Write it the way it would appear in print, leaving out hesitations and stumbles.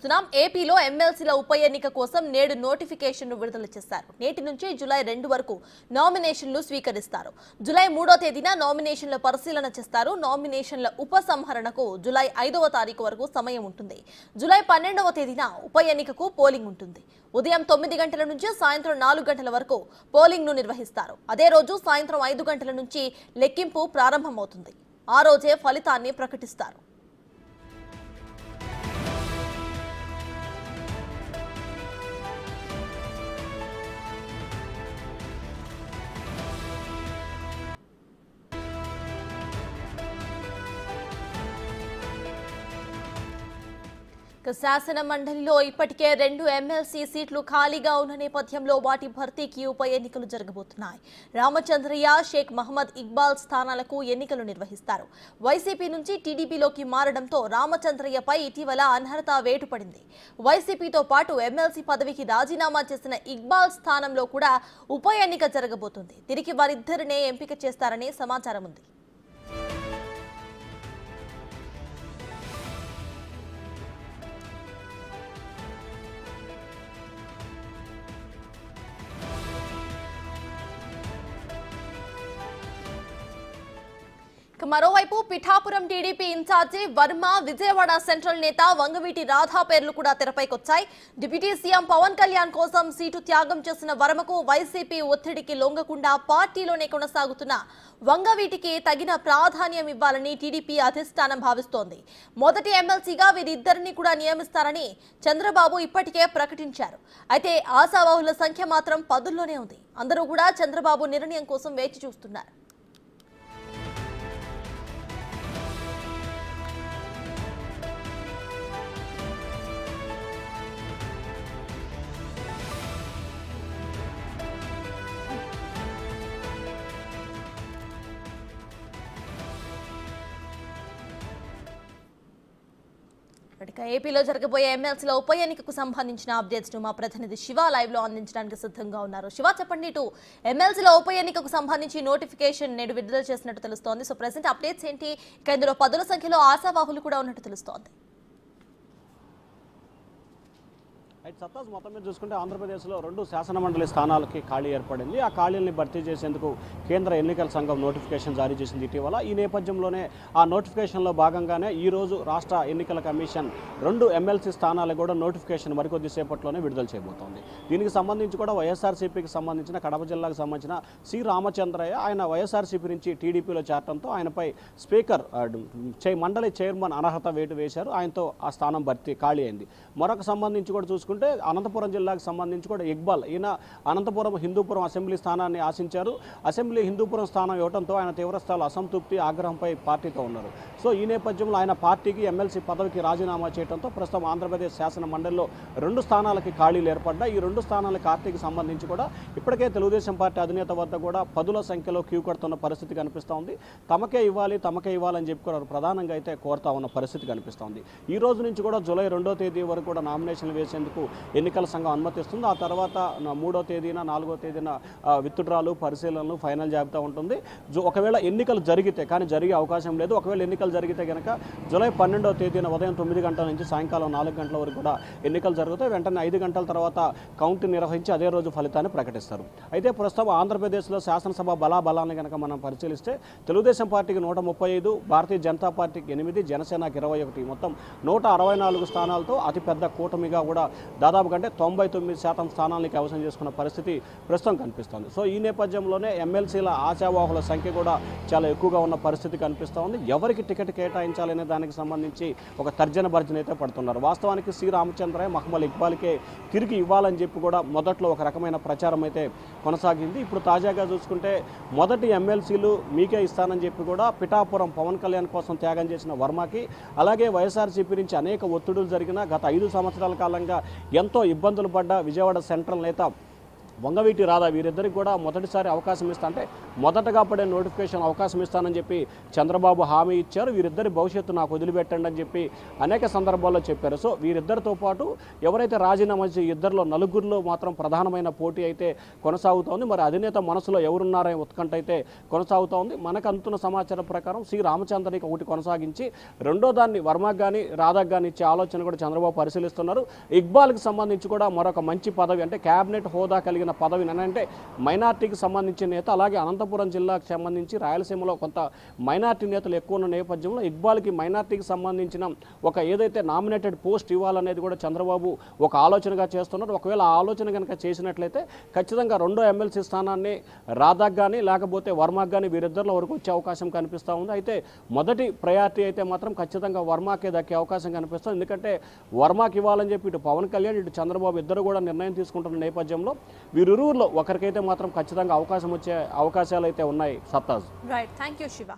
చూస్తున్నాం. ఏపీలో ఎమ్మెల్సీల ఉప ఎన్నిక కోసం నేడు నోటిఫికేషన్ను విడుదల చేశారు. నేటి నుంచి జూలై 2 వరకు నామినేషన్లు స్వీకరిస్తారు. జూలై 3వ తేదీన నామినేషన్ల పరిశీలన చేస్తారు. నామినేషన్ల ఉపసంహరణకు జూలై 5వ తారీఖు వరకు సమయం ఉంటుంది. జూలై 12వ తేదీన ఉప ఎన్నికకు పోలింగ్ ఉంటుంది. ఉదయం 9 గంటల నుంచి సాయంత్రం 4 గంటల వరకు పోలింగ్ ను నిర్వహిస్తారు. అదే రోజు సాయంత్రం 5 గంటల నుంచి లెక్కింపు ప్రారంభమవుతుంది. ఆ రోజే ఫలితాన్ని ప్రకటిస్తారు. శాసన మండలిలో ఇప్పటికే 2 ఎమ్మెల్సీ సీట్లు ఖాళీగా ఉన్న నేపథ్యంలో వాటి భర్తీకి ఉప ఎన్నికలు జరగబోతున్నాయి. రామచంద్రయ్య, షేక్ మహమ్మద్ ఇక్బాల్ స్థానాలకు ఎన్నికలు నిర్వహిస్తారు. వైసీపీ నుంచి టీడీపీలోకి మారడంతో రామచంద్రయ్యపై ఇటీవల అనర్హత వేటు పడింది. వైసీపీతో పాటు ఎమ్మెల్సీ పదవికి రాజీనామా చేసిన ఇక్బాల్ స్థానంలో కూడా ఉప ఎన్నిక జరగబోతుంది. తిరిగి వారిద్దరినే ఎంపిక చేస్తారనే సమాచారం ఉంది. మరోవైపు పిఠాపురం టీడీపీ ఇన్ఛార్జి వర్మ, విజయవాడ సెంట్రల్ నేత వంగవీటి రాధా పేర్లు కూడా తెరపైకొచ్చాయి. డిప్యూటీ సీఎం పవన్ కళ్యాణ్ కోసం సీటు త్యాగం చేసిన వర్మకు వైసీపీ ఒత్తిడికి లొంగకుండా పార్టీలోనే కొనసాగుతున్న వంగవీటికి తగిన ప్రాధాన్యం ఇవ్వాలని టీడీపీ అధిష్టానం భావిస్తోంది. మొదటి ఎమ్మెల్సీగా వీరిద్దరిని కూడా నియమిస్తారని చంద్రబాబు ఇప్పటికే ప్రకటించారు. అయితే ఆశావాహుల సంఖ్య మాత్రం 10లోనే ఉంది. అందరూ కూడా చంద్రబాబు నిర్ణయం కోసం వేచి చూస్తున్నారు. ఏపీలో జరగబోయే ఎమ్మెల్సీల ఉప ఎన్నికకు సంబంధించిన అప్డేట్స్ ను మా ప్రతినిధి శివ లైవ్ లో అందించడానికి సిద్ధంగా ఉన్నారు. శివ, చెప్పండి, ఇటు ఎమ్మెల్సీల ఉప ఎన్నికకు సంబంధించి నోటిఫికేషన్ నేడు విడుదల చేసినట్టు తెలుస్తోంది. సో ప్రెసెంట్ అప్డేట్స్ ఏంటి? ఇక ఇందులో 10ల సంఖ్యలో ఆశావాహులు కూడా ఉన్నట్టు తెలుస్తోంది. అయితే సత్తాజ్ మొత్తం మీద చూసుకుంటే ఆంధ్రప్రదేశ్లో 2 శాసనమండలి స్థానాలకి ఖాళీ ఏర్పడింది. ఆ ఖాళీల్ని భర్తీ చేసేందుకు కేంద్ర ఎన్నికల సంఘం నోటిఫికేషన్ జారీ చేసింది ఇటీవల. ఈ నేపథ్యంలోనే ఆ నోటిఫికేషన్లో భాగంగానే ఈరోజు రాష్ట్ర ఎన్నికల కమిషన్ 2 ఎమ్మెల్సీ స్థానాలకు కూడా నోటిఫికేషన్ మరికొద్ది సేపట్లోనే విడుదల చేయబోతోంది. దీనికి సంబంధించి కూడా వైఎస్ఆర్సీపీకి సంబంధించిన కడప జిల్లాకు సంబంధించిన సి రామచంద్రయ్య ఆయన వైఎస్ఆర్సీపీ నుంచి టీడీపీలో చేరడంతో ఆయనపై స్పీకర్ మండలి చైర్మన్ అనర్హత వేటు వేశారు. ఆయనతో ఆ స్థానం భర్తీ ఖాళీ అయింది. మరొక సంబంధించి కూడా చూసుకుంటే అనంతపురం జిల్లాకు సంబంధించి కూడా ఇక్బాల్ ఈయన అనంతపురం హిందూపురం అసెంబ్లీ స్థానాన్ని ఆశించారు. అసెంబ్లీ హిందూపురం స్థానం ఇవ్వడంతో ఆయన తీవ్రస్థాయిలో అసంతృప్తి, ఆగ్రహంపై పార్టీతో ఉన్నారు. సో ఈ నేపథ్యంలో ఆయన పార్టీకి ఎమ్మెల్సీ పదవికి రాజీనామా చేయడంతో ప్రస్తుతం ఆంధ్రప్రదేశ్ శాసన మండలిలో 2 స్థానాలకి ఖాళీలు ఏర్పడ్డాయి. ఈ 2 స్థానాల ఖాళీకి సంబంధించి కూడా ఇప్పటికే తెలుగుదేశం పార్టీ అధినేత వద్ద కూడా 10ల సంఖ్యలో క్యూ కడుతున్న పరిస్థితి కనిపిస్తూ ఉంది. తమకే ఇవ్వాలని చెప్పి కూడా ప్రధానంగా అయితే కోరుతా ఉన్న పరిస్థితి కనిపిస్తోంది. ఈ రోజు నుంచి కూడా జూలై 2వ తేదీ వరకు కూడా నామినేషన్లు వేసేందుకు ఎన్నికల సంఘం అనుమతిస్తుంది. ఆ తర్వాత 3వ తేదీన 4వ తేదీన విత్డ్రాలు, పరిశీలనలు, ఫైనల్ జాబితా ఉంటుంది. ఒకవేళ ఎన్నికలు జరిగితే, కానీ జరిగే అవకాశం లేదు, ఒకవేళ ఎన్నికలు జరిగితే కనుక జూలై 12వ తేదీన ఉదయం 9 గంటల నుంచి సాయంకాలం 4 గంటల వరకు కూడా ఎన్నికలు జరుగుతాయి. వెంటనే 5 గంటల తర్వాత కౌంట్ నిర్వహించి అదే రోజు ఫలితాన్ని ప్రకటిస్తారు. అయితే ప్రస్తుతం ఆంధ్రప్రదేశ్లో శాసనసభ బలాబలాన్ని కనుక మనం పరిశీలిస్తే తెలుగుదేశం పార్టీకి 135, భారతీయ జనతా పార్టీకి 8, జనసేనకి 21, మొత్తం 164 స్థానాలతో అతిపెద్ద కూటమిగా కూడా దాదాపు కంటే 99% స్థానాలని కైవసం చేసుకున్న పరిస్థితి ప్రస్తుతం కనిపిస్తోంది. సో ఈ నేపథ్యంలోనే ఎమ్మెల్సీల ఆశావాహుల సంఖ్య కూడా చాలా ఎక్కువగా ఉన్న పరిస్థితి కనిపిస్తూ ఉంది. ఎవరికి టికెట్ కేటాయించాలనే దానికి సంబంధించి ఒక తర్జన భర్జన అయితే పడుతున్నారు. వాస్తవానికి సి రామచంద్రయ్య, మహమ్మద్ ఇక్బాల్కే తిరిగి ఇవ్వాలని చెప్పి కూడా మొదట్లో ఒక రకమైన ప్రచారం అయితే కొనసాగింది. ఇప్పుడు తాజాగా చూసుకుంటే మొదటి ఎమ్మెల్సీలు మీకే ఇస్తానని చెప్పి కూడా పిఠాపురం పవన్ కళ్యాణ్ కోసం త్యాగం చేసిన వర్మకి, అలాగే వైఎస్ఆర్సీపీ నుంచి అనేక ఒత్తిడులు జరిగిన గత 5 సంవత్సరాల కాలంగా ఎంతో ఇబ్బందులు పడ్డ విజయవాడ సెంట్రల్ నేత వంగవీటి రాధా వీరిద్దరికి కూడా మొదటిసారి అవకాశం ఇస్తా అంటే మొదటగా పడే నోటిఫికేషన్ అవకాశం ఇస్తానని చెప్పి చంద్రబాబు హామీ ఇచ్చారు. వీరిద్దరి భవిష్యత్తు నాకు వదిలిపెట్టండి అని చెప్పి అనేక సందర్భాల్లో చెప్పారు. సో వీరిద్దరితో పాటు ఎవరైతే రాజీనామా ఇద్దరిలో నలుగురిలో మాత్రం ప్రధానమైన పోటీ అయితే కొనసాగుతోంది. మరి అధినేత మనసులో ఎవరున్నారనే ఉత్కంఠ అయితే కొనసాగుతోంది. మనకు అందుతున్న సమాచారం ప్రకారం సి రామచంద్రనికి ఒకటి కొనసాగించి రెండో దాన్ని వర్మకు కానీ రాధాకు కానీ ఇచ్చే ఆలోచన కూడా చంద్రబాబు పరిశీలిస్తున్నారు. ఇక్బాల్కి సంబంధించి కూడా మరొక మంచి పదవి అంటే క్యాబినెట్ హోదా కలిగిన పదవి అంటే మైనార్టీకి సంబంధించిన నేత, అలాగే అనంతపురం జిల్లాకు సంబంధించి రాయలసీమలో కొంత మైనార్టీ నేతలు ఎక్కువ ఉన్న నేపథ్యంలో ఇక్బాల్కి మైనార్టీకి సంబంధించిన ఒక ఏదైతే నామినేటెడ్ పోస్ట్ ఇవ్వాలనేది కూడా చంద్రబాబు ఒక ఆలోచనగా చేస్తున్నారు. ఒకవేళ ఆ ఆలోచన కనుక చేసినట్లయితే ఖచ్చితంగా రెండో ఎమ్మెల్సీ స్థానాన్ని రాధాకు కానీ లేకపోతే వర్మకు కానీ వీరిద్దరిలో వరకు వచ్చే అవకాశం కనిపిస్తూ ఉంది. అయితే మొదటి ప్రయారిటీ అయితే మాత్రం ఖచ్చితంగా వర్మకే దక్కే అవకాశం కనిపిస్తుంది. ఎందుకంటే వర్మకి ఇవ్వాలని చెప్పి ఇటు పవన్ కళ్యాణ్ ఇటు చంద్రబాబు ఇద్దరు కూడా నిర్ణయం తీసుకుంటున్న నేపథ్యంలో వీరిరువురిలో ఒకరికైతే మాత్రం ఖచ్చితంగా అవకాశం వచ్చే అవకాశాలు అయితే ఉన్నాయి. సత్తాజ్. Right, thank you Shiva.